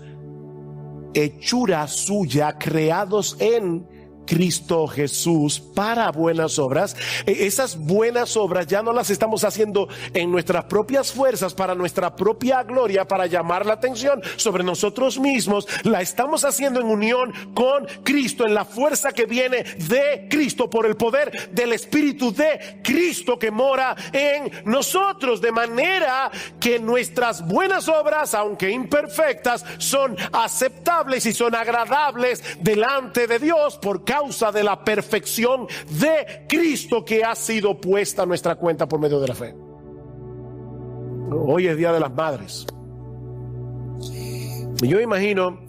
hechura suya, creados en Cristo Jesús para buenas obras. Esas buenas obras ya no las estamos haciendo en nuestras propias fuerzas, para nuestra propia gloria, para llamar la atención sobre nosotros mismos. La estamos haciendo en unión con Cristo, en la fuerza que viene de Cristo, por el poder del Espíritu de Cristo que mora en nosotros, de manera que nuestras buenas obras, aunque imperfectas, son aceptables y son agradables delante de Dios por causa de la perfección de Cristo que ha sido puesta a nuestra cuenta por medio de la fe. Hoy es Día de las Madres. Y yo imagino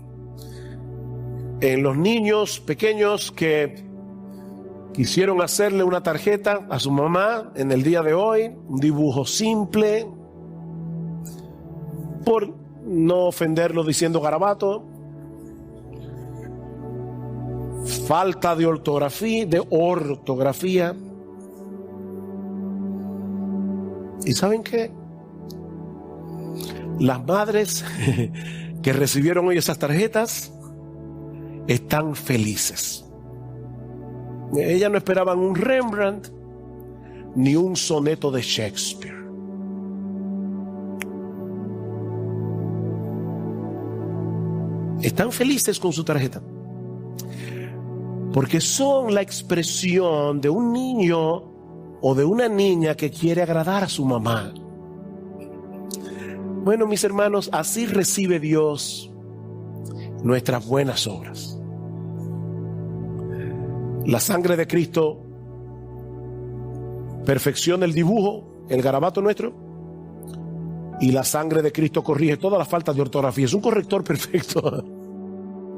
en los niños pequeños que quisieron hacerle una tarjeta a su mamá en el día de hoy, un dibujo simple, por no ofenderlo diciendo garabato, falta de ortografía. ¿Y saben qué? Las madres que recibieron hoy esas tarjetas están felices. Ellas no esperaban un Rembrandt ni un soneto de Shakespeare. Están felices con su tarjeta, porque son la expresión de un niño o de una niña que quiere agradar a su mamá. Bueno, mis hermanos, así recibe Dios nuestras buenas obras. La sangre de Cristo perfecciona el dibujo, el garabato nuestro, y la sangre de Cristo corrige todas las faltas de ortografía. Es un corrector perfecto.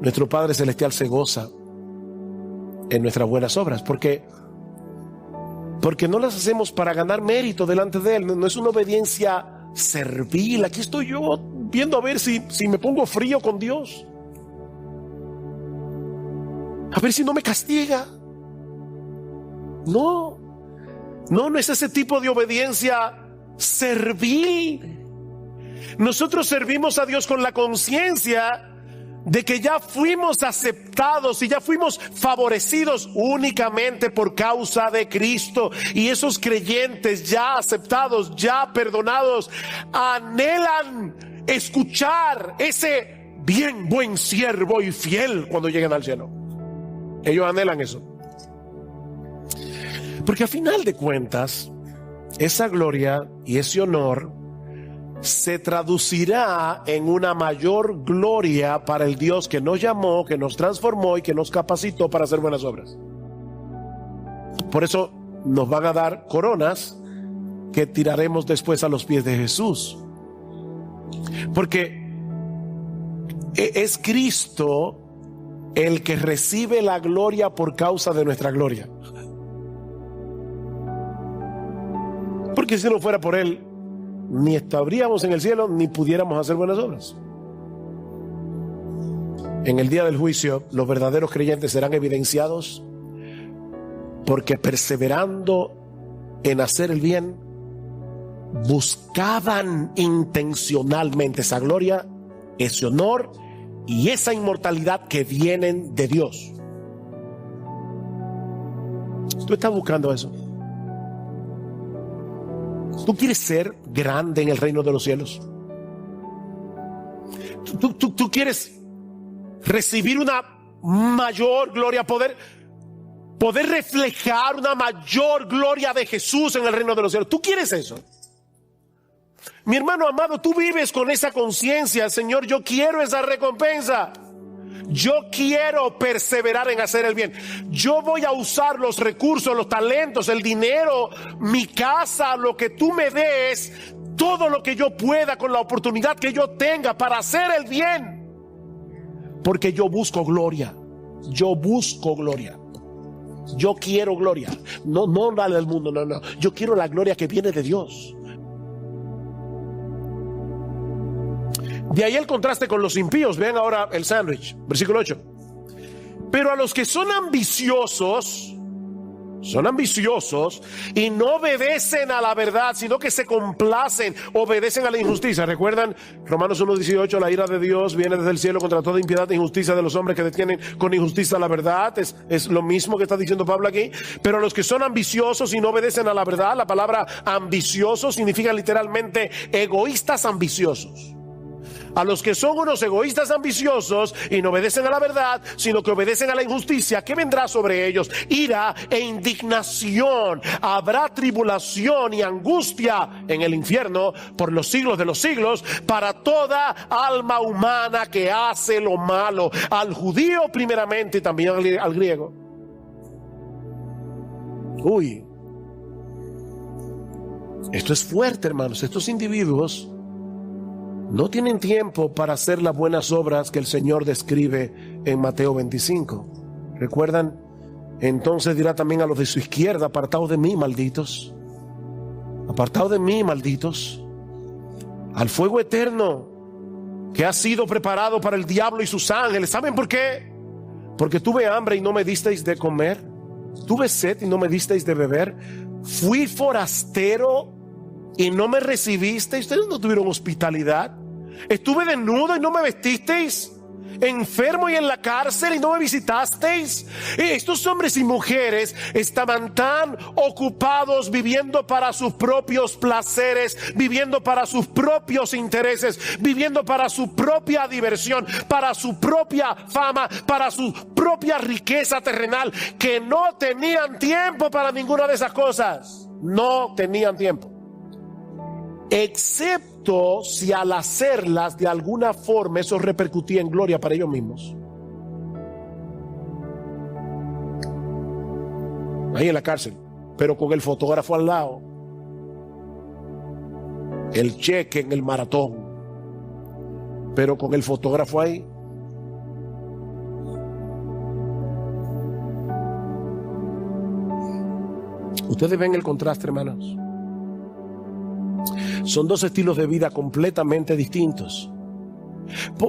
Nuestro Padre Celestial se goza en nuestras buenas obras, porque no las hacemos para ganar mérito delante de Él. No es una obediencia servil. Aquí estoy yo viendo a ver si me pongo frío con Dios, a ver si no me castiga. No es ese tipo de obediencia servil. Nosotros servimos a Dios con la conciencia de que ya fuimos aceptados y ya fuimos favorecidos únicamente por causa de Cristo. Y esos creyentes ya aceptados, ya perdonados, anhelan escuchar ese bien, buen siervo y fiel cuando lleguen al cielo. Ellos anhelan eso, porque a final de cuentas esa gloria y ese honor se traducirá en una mayor gloria para el Dios que nos llamó, que nos transformó y que nos capacitó para hacer buenas obras. Por eso nos van a dar coronas que tiraremos después a los pies de Jesús. Porque es Cristo el que recibe la gloria por causa de nuestra gloria. Porque si no fuera por Él, ni estaríamos en el cielo, ni pudiéramos hacer buenas obras. En el día del juicio, los verdaderos creyentes serán evidenciados porque perseverando en hacer el bien, buscaban intencionalmente esa gloria, ese honor y esa inmortalidad que vienen de Dios. Tú estás buscando eso. Tú quieres ser grande en el reino de los cielos. Tú quieres recibir una mayor gloria, poder reflejar una mayor gloria de Jesús en el reino de los cielos. ¿Tú quieres eso? Mi hermano amado, tú vives con esa conciencia. Señor, yo quiero esa recompensa. Yo quiero perseverar en hacer el bien. Yo voy a usar los recursos, los talentos, el dinero, mi casa, lo que tú me des, todo lo que yo pueda con la oportunidad que yo tenga para hacer el bien. Porque yo busco gloria. Yo busco gloria. Yo quiero gloria. No dale al mundo, no. Yo quiero la gloria que viene de Dios. De ahí el contraste con los impíos. Vean ahora el sándwich, versículo 8. Pero a los que son ambiciosos y no obedecen a la verdad, sino que se complacen, obedecen a la injusticia. ¿Recuerdan? Romanos 1:18, la ira de Dios viene desde el cielo contra toda impiedad e injusticia de los hombres que detienen con injusticia la verdad. Es lo mismo que está diciendo Pablo aquí. Pero a los que son ambiciosos y no obedecen a la verdad, la palabra ambicioso significa literalmente egoístas ambiciosos. A los que son unos egoístas ambiciosos y no obedecen a la verdad, sino que obedecen a la injusticia, ¿qué vendrá sobre ellos? Ira e indignación. Habrá tribulación y angustia en el infierno por los siglos de los siglos para toda alma humana que hace lo malo, al judío primeramente y también al griego. Uy, esto es fuerte, hermanos. Estos individuos no tienen tiempo para hacer las buenas obras que el Señor describe en Mateo 25. ¿Recuerdan? Entonces dirá también a los de su izquierda: apartaos de mí, malditos. Apartaos de mí, malditos, al fuego eterno que ha sido preparado para el diablo y sus ángeles. ¿Saben por qué? Porque tuve hambre y no me disteis de comer. Tuve sed y no me disteis de beber. Fui forastero y no me recibisteis. Ustedes no tuvieron hospitalidad. Estuve desnudo y no me vestisteis. Enfermo y en la cárcel y no me visitasteis. Estos hombres y mujeres estaban tan ocupados viviendo para sus propios placeres, viviendo para sus propios intereses, viviendo para su propia diversión, para su propia fama, para su propia riqueza terrenal, que no tenían tiempo para ninguna de esas cosas. No tenían tiempo. Excepto si al hacerlas de alguna forma eso repercutía en gloria para ellos mismos. Ahí en la cárcel, pero con el fotógrafo al lado, el cheque en el maratón, pero con el fotógrafo ahí. Ustedes ven el contraste, hermanos. Son dos estilos de vida completamente distintos.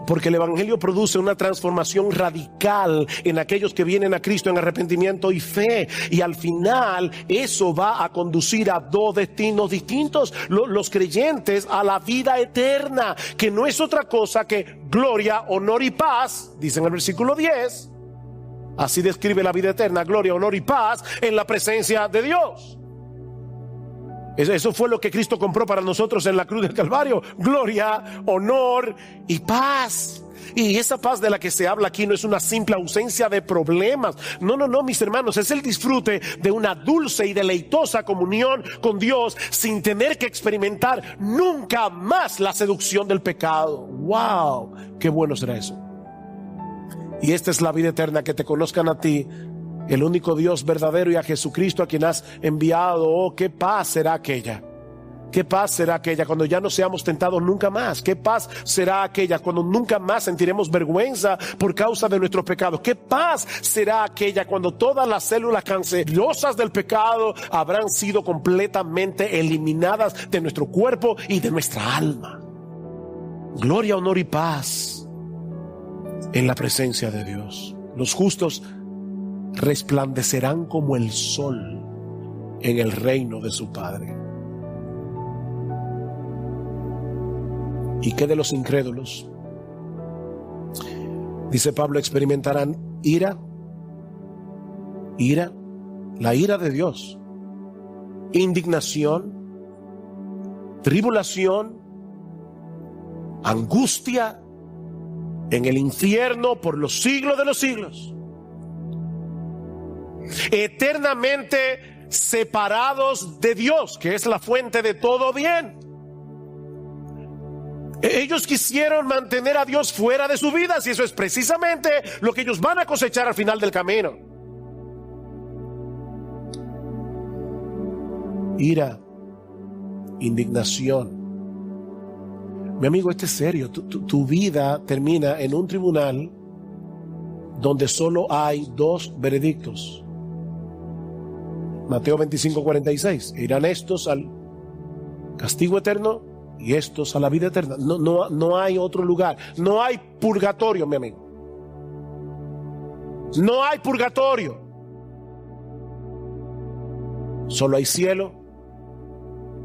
Porque el evangelio produce una transformación radical en aquellos que vienen a Cristo en arrepentimiento y fe, y al final eso va a conducir a dos destinos distintos: los creyentes a la vida eterna, que no es otra cosa que gloria, honor y paz, dice en el versículo 10. Así describe la vida eterna: gloria, honor y paz en la presencia de Dios. Eso fue lo que Cristo compró para nosotros en la cruz del Calvario. Gloria, honor y paz. Y esa paz de la que se habla aquí no es una simple ausencia de problemas. No, mis hermanos, es el disfrute de una dulce y deleitosa comunión con Dios sin tener que experimentar nunca más la seducción del pecado. ¡Wow! ¡Qué bueno será eso! Y esta es la vida eterna, que te conozcan a ti, el único Dios verdadero, y a Jesucristo a quien has enviado. Oh, qué paz será aquella. ¿Qué paz será aquella cuando ya no seamos tentados nunca más? ¿Qué paz será aquella cuando nunca más sentiremos vergüenza por causa de nuestros pecados? ¿Qué paz será aquella cuando todas las células cancerosas del pecado habrán sido completamente eliminadas de nuestro cuerpo y de nuestra alma? Gloria, honor y paz en la presencia de Dios. Los justos resplandecerán como el sol en el reino de su Padre. ¿Y qué de los incrédulos? Dice Pablo, experimentarán ira, la ira de Dios, indignación, tribulación, angustia en el infierno por los siglos de los siglos, eternamente separados de Dios, que es la fuente de todo bien. Ellos quisieron mantener a Dios fuera de sus vidas, y eso es precisamente lo que ellos van a cosechar al final del camino. Ira, indignación. Mi amigo, esto es serio. Tu vida termina en un tribunal donde solo hay dos veredictos. Mateo 25:46. Irán estos al castigo eterno y estos a la vida eterna. No hay otro lugar. No hay purgatorio, mi amigo. No hay purgatorio. Solo hay cielo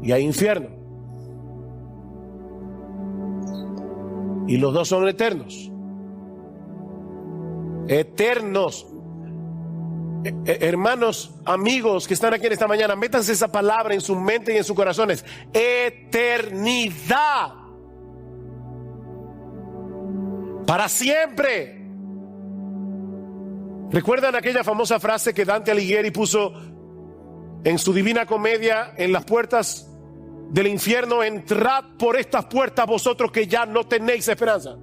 y hay infierno. Y los dos son eternos. Eternos. Hermanos, amigos que están aquí en esta mañana, métanse esa palabra en su mente y en sus corazones. Eternidad. Para siempre. ¿Recuerdan aquella famosa frase que Dante Alighieri puso en su Divina Comedia, en las puertas del infierno? Entrad por estas puertas vosotros que ya no tenéis esperanza.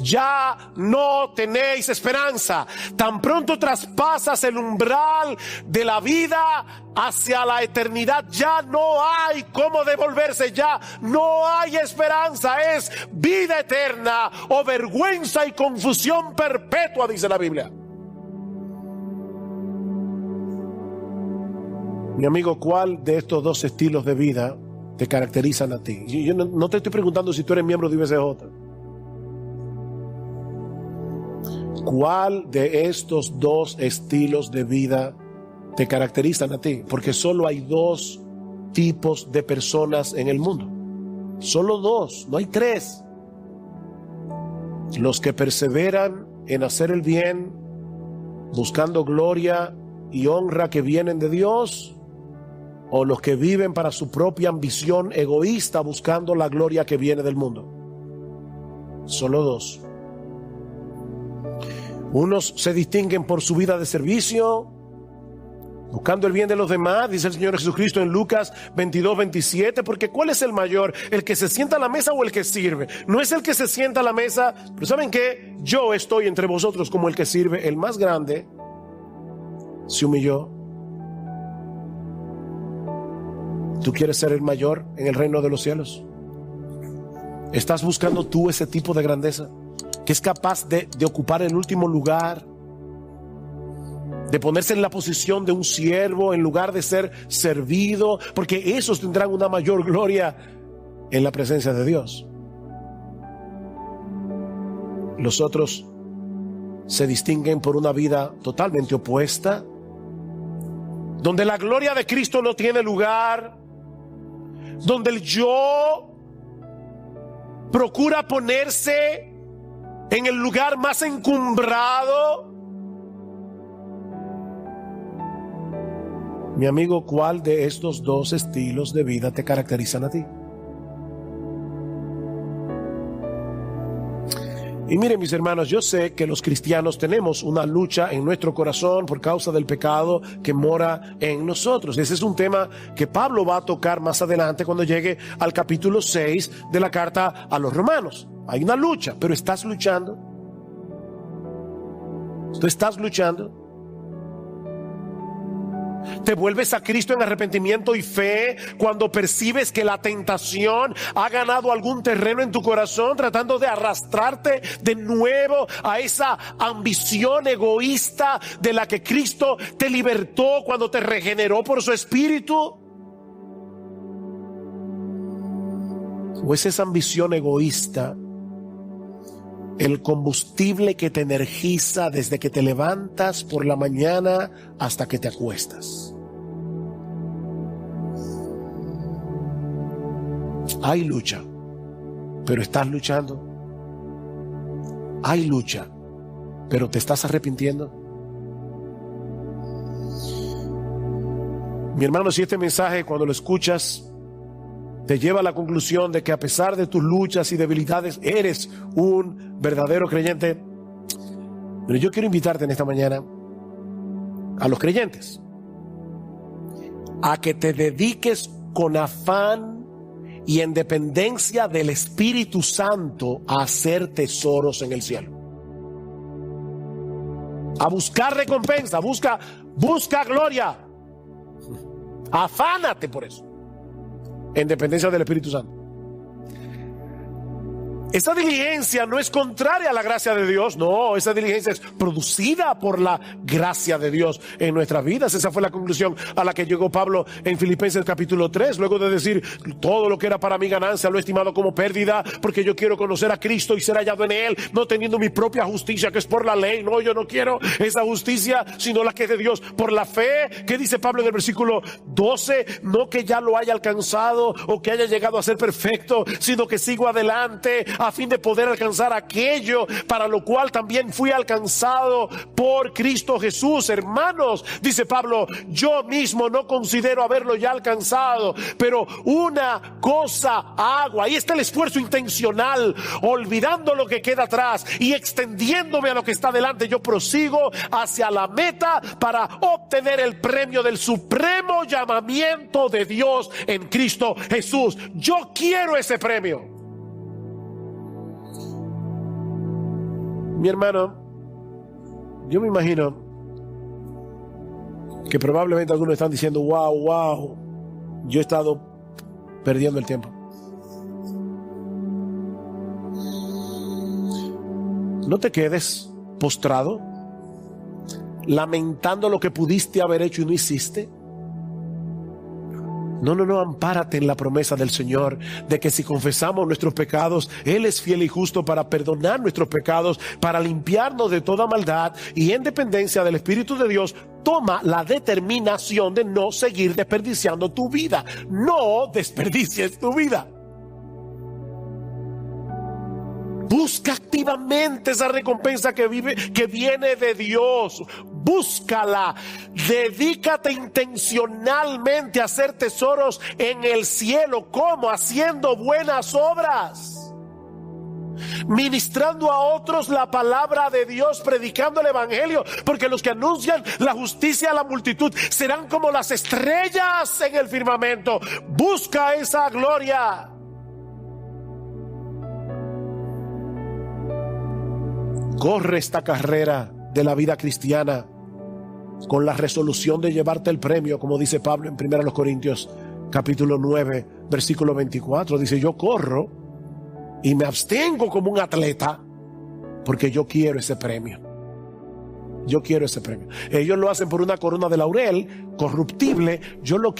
Ya no tenéis esperanza. Tan pronto traspasas el umbral de la vida hacia la eternidad, ya no hay cómo devolverse, ya no hay esperanza. Es vida eterna o vergüenza y confusión perpetua, dice la Biblia. Mi amigo, ¿cuál de estos dos estilos de vida te caracterizan a ti? Yo no te estoy preguntando si tú eres miembro de IBCJ. ¿Cuál de estos dos estilos de vida te caracterizan a ti? Porque solo hay dos tipos de personas en el mundo. Solo dos, no hay tres. Los que perseveran en hacer el bien, buscando gloria y honra que vienen de Dios, o los que viven para su propia ambición egoísta, buscando la gloria que viene del mundo. Solo dos. Unos se distinguen por su vida de servicio, buscando el bien de los demás, dice el Señor Jesucristo en Lucas 22:27, porque ¿cuál es el mayor? ¿El que se sienta a la mesa o el que sirve? No es el que se sienta a la mesa, pero ¿saben qué? Yo estoy entre vosotros como el que sirve. El más grande se humilló. ¿Tú quieres ser el mayor en el reino de los cielos? ¿Estás buscando tú ese tipo de grandeza? Que es capaz de ocupar el último lugar, de ponerse en la posición de un siervo en lugar de ser servido, porque esos tendrán una mayor gloria en la presencia de Dios. Los otros se distinguen por una vida totalmente opuesta, donde la gloria de Cristo no tiene lugar, donde el yo procura ponerse en el lugar más encumbrado, Mi amigo, ¿cuál de estos dos estilos de vida te caracterizan a ti? Y miren, mis hermanos, yo sé que los cristianos tenemos una lucha en nuestro corazón por causa del pecado que mora en nosotros. Ese es un tema que Pablo va a tocar más adelante cuando llegue al capítulo 6 de la carta a los romanos. Hay una lucha, pero ¿estás luchando? ¿Tú estás luchando? ¿Te vuelves a Cristo en arrepentimiento y fe cuando percibes que la tentación ha ganado algún terreno en tu corazón, tratando de arrastrarte de nuevo a esa ambición egoísta de la que Cristo te libertó cuando te regeneró por su Espíritu? ¿O es esa ambición egoísta el combustible que te energiza desde que te levantas por la mañana hasta que te acuestas? Hay lucha, pero ¿estás luchando? Hay lucha, pero ¿te estás arrepintiendo? Mi hermano, si este mensaje, cuando lo escuchas, te lleva a la conclusión de que a pesar de tus luchas y debilidades eres un verdadero creyente, pero yo quiero invitarte en esta mañana a los creyentes a que te dediques con afán y en dependencia del Espíritu Santo a hacer tesoros en el cielo, a buscar recompensa, busca gloria, afánate por eso, en dependencia del Espíritu Santo. Esa diligencia no es contraria a la gracia de Dios, no, esa diligencia es producida por la gracia de Dios en nuestras vidas. Esa fue la conclusión a la que llegó Pablo en Filipenses capítulo 3, luego de decir: todo lo que era para mi ganancia lo he estimado como pérdida, porque yo quiero conocer a Cristo y ser hallado en Él, no teniendo mi propia justicia que es por la ley. No, yo no quiero esa justicia, sino la que es de Dios por la fe. ¿Qué dice Pablo en el versículo 12? No que ya lo haya alcanzado o que haya llegado a ser perfecto, sino que sigo adelante a fin de poder alcanzar aquello para lo cual también fui alcanzado por Cristo Jesús. Hermanos, dice Pablo, yo mismo no considero haberlo ya alcanzado, pero una cosa hago. Ahí está el esfuerzo intencional, olvidando lo que queda atrás y extendiéndome a lo que está delante. Yo prosigo hacia la meta para obtener el premio del supremo llamamiento de Dios en Cristo Jesús. Yo quiero ese premio. Mi hermano, yo me imagino que probablemente algunos están diciendo: wow, yo he estado perdiendo el tiempo. No te quedes postrado, lamentando lo que pudiste haber hecho y no hiciste. No, ampárate en la promesa del Señor de que si confesamos nuestros pecados, Él es fiel y justo para perdonar nuestros pecados, para limpiarnos de toda maldad, y en dependencia del Espíritu de Dios, toma la determinación de no seguir desperdiciando tu vida. No desperdicies tu vida. Busca activamente esa recompensa que viene de Dios. Búscala. Dedícate intencionalmente a hacer tesoros en el cielo. ¿Cómo? Haciendo buenas obras, ministrando a otros la palabra de Dios, predicando el evangelio, porque los que anuncian la justicia a la multitud serán como las estrellas en el firmamento. Busca esa gloria. Corre esta carrera de la vida cristiana con la resolución de llevarte el premio, como dice Pablo en 1 Corintios capítulo 9 versículo 24. Dice: yo corro y me abstengo como un atleta porque yo quiero ese premio. Yo quiero ese premio. Ellos lo hacen por una corona de laurel corruptible. Yo lo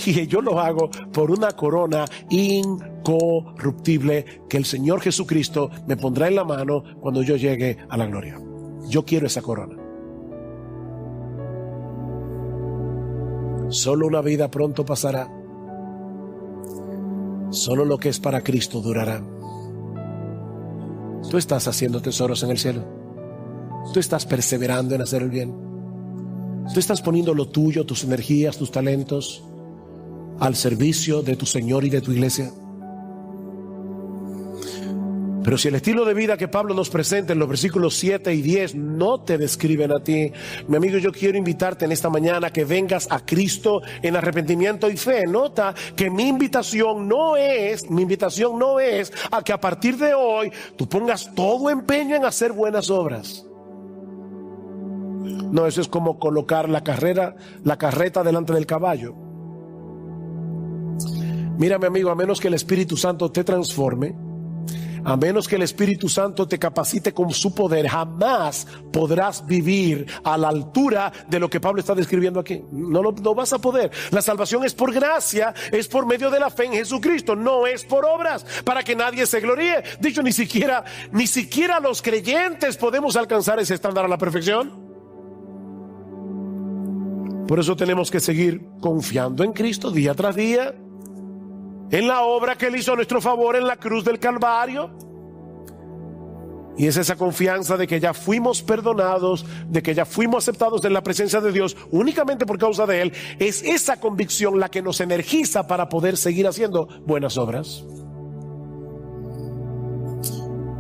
hago por una corona incorruptible que el Señor Jesucristo me pondrá en la mano cuando yo llegue a la gloria. Yo quiero esa corona. Solo una vida pronto pasará. Solo lo que es para Cristo durará. Tú estás haciendo tesoros en el cielo. Tú estás perseverando en hacer el bien. Tú estás poniendo lo tuyo, tus energías, tus talentos al servicio de tu Señor y de tu iglesia. Pero si el estilo de vida que Pablo nos presenta en los versículos 7 y 10 no te describen a ti, mi amigo, yo quiero invitarte en esta mañana a que vengas a Cristo en arrepentimiento y fe. Nota que mi invitación no es a que a partir de hoy tú pongas todo empeño en hacer buenas obras. No, eso es como colocar la carreta delante del caballo. Mira, mi amigo, a menos que el Espíritu Santo te transforme, a menos que el Espíritu Santo te capacite con su poder, jamás podrás vivir a la altura de lo que Pablo está describiendo aquí. No vas a poder. La salvación es por gracia, es por medio de la fe en Jesucristo, no es por obras, para que nadie se gloríe. Dicho, ni siquiera los creyentes podemos alcanzar ese estándar a la perfección. Por eso tenemos que seguir confiando en Cristo día tras día, en la obra que Él hizo a nuestro favor en la cruz del Calvario. Y es esa confianza de que ya fuimos perdonados, de que ya fuimos aceptados en la presencia de Dios únicamente por causa de Él. Es esa convicción la que nos energiza para poder seguir haciendo buenas obras.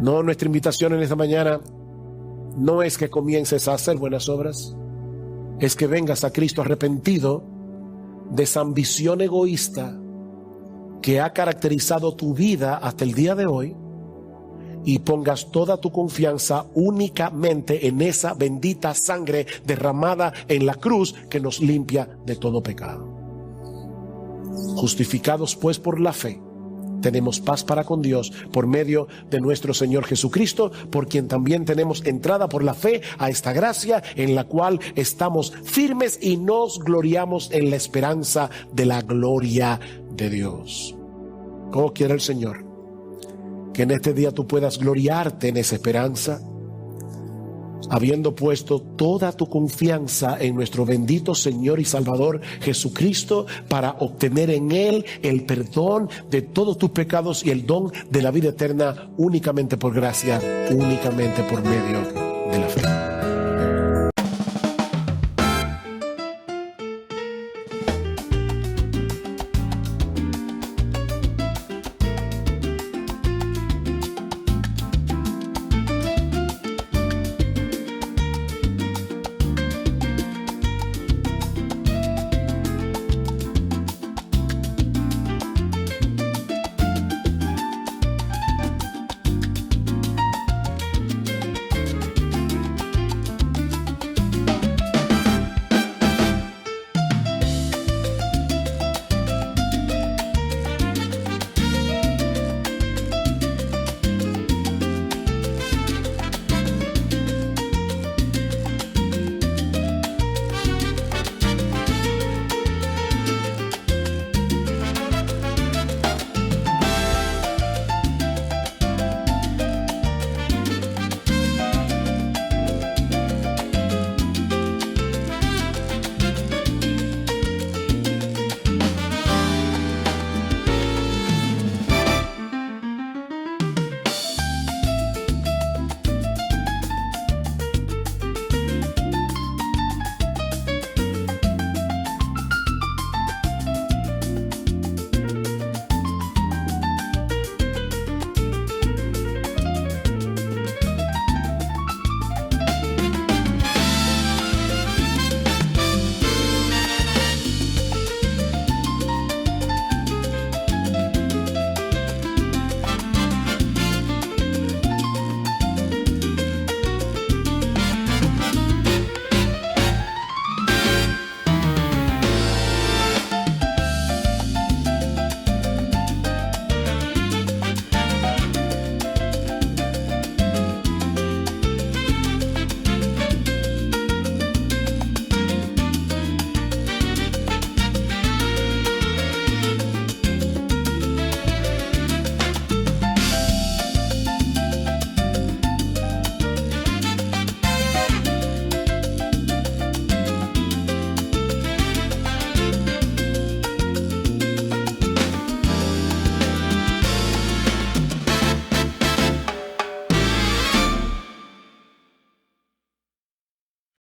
No, nuestra invitación en esta mañana no es que comiences a hacer buenas obras, es que vengas a Cristo arrepentido de esa ambición egoísta que ha caracterizado tu vida hasta el día de hoy, y pongas toda tu confianza únicamente en esa bendita sangre derramada en la cruz que nos limpia de todo pecado. Justificados pues por la fe, tenemos paz para con Dios por medio de nuestro Señor Jesucristo, por quien también tenemos entrada por la fe a esta gracia en la cual estamos firmes y nos gloriamos en la esperanza de la gloria de Dios. ¿Cómo quiere el Señor que en este día tú puedas gloriarte en esa esperanza, habiendo puesto toda tu confianza en nuestro bendito Señor y Salvador Jesucristo, para obtener en Él el perdón de todos tus pecados y el don de la vida eterna únicamente por gracia, únicamente por medio de la fe?